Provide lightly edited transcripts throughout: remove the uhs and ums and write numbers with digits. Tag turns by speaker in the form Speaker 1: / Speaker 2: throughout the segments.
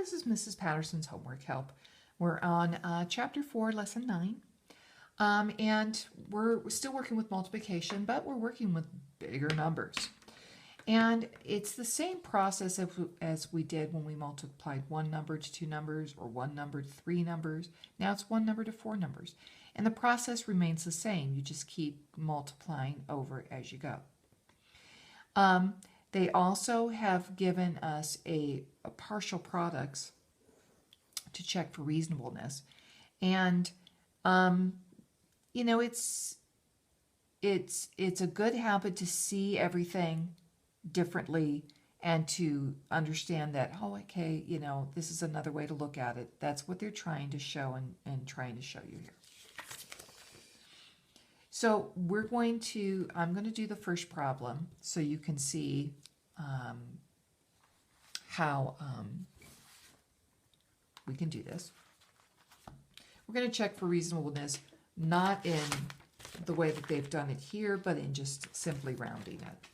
Speaker 1: this is Mrs. Patterson's homework help. We're on Chapter 4, Lesson 9. And we're still working with multiplication, but we're working with bigger numbers. And it's the same process as we did when we multiplied one number to two numbers or one number to three numbers. Now it's one number to four numbers. And the process remains the same. You just keep multiplying over as you go. They also have given us a partial products to check for reasonableness. And, you know, it's a good habit to see everything differently and to understand that, oh, okay, you know, this is another way to look at it. That's what they're trying to show and trying to show you here. So I'm going to do the first problem so you can see how we can do this. We're going to check for reasonableness, not in the way that they've done it here, but in just simply rounding it.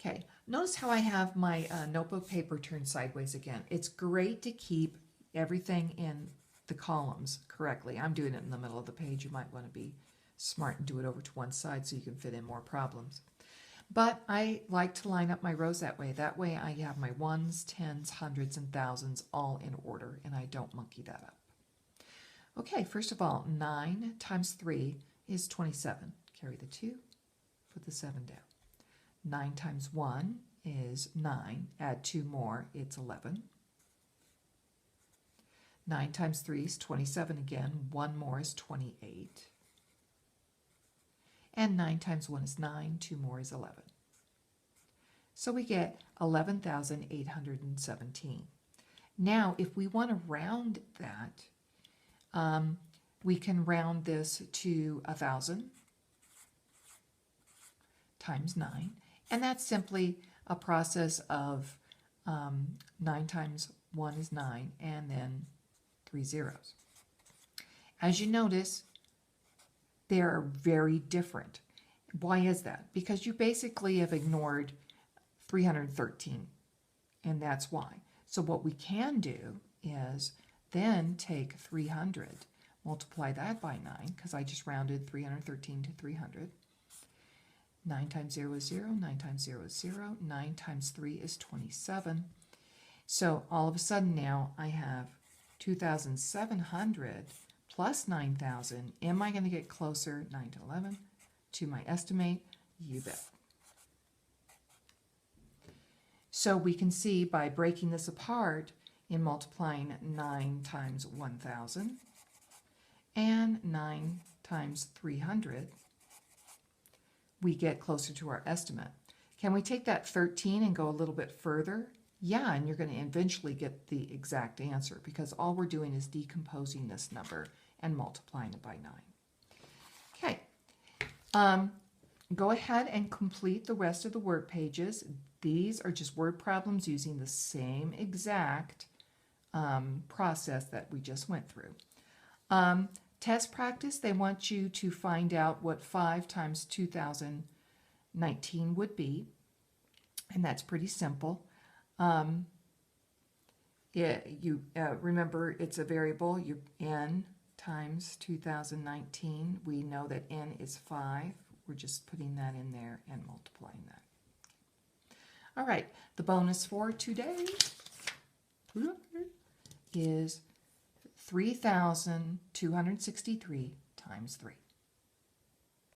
Speaker 1: Okay, notice how I have my notebook paper turned sideways again. It's great to keep everything in the columns correctly. I'm doing it in the middle of the page. You might want to be smart and do it over to one side so you can fit in more problems. But I like to line up my rows that way. That way I have my ones, tens, hundreds, and thousands all in order, and I don't monkey that up. Okay, first of all, 9 times 3 is 27. Carry the 2, put the 7 down. 9 times 1 is 9. Add 2 more, it's 11. 9 times 3 is 27 again. 1 more is 28. And 9 times 1 is 9. 2 more is 11. So we get 11,817. Now, if we want to round that, we can round this to 1,000 times 9. And that's simply a process of 9 times 1 is 9, and then 3 zeros. As you notice, they are very different. Why is that? Because you basically have ignored 313, and that's why. So what we can do is then take 300, multiply that by 9, because I just rounded 313 to 300. 9 times 0 is 0, 9 times 0 is 0, 9 times 3 is 27. So all of a sudden now I have 2,700 plus 9,000. Am I going to get closer, 9 to 11, to my estimate? You bet. So we can see by breaking this apart in multiplying 9 times 1,000 and 9 times 300, we get closer to our estimate. Can we take that 13 and go a little bit further? Yeah, and you're going to eventually get the exact answer because all we're doing is decomposing this number and multiplying it by 9. Okay, go ahead and complete the rest of the word pages. These are just word problems using the same exact process that we just went through. Test practice, they want you to find out what 5 times 2019 would be, and that's pretty simple. Remember, it's a variable. N times 2019. We know that N is 5. We're just putting that in there and multiplying that. All right, the bonus for today is 3,263 times 3.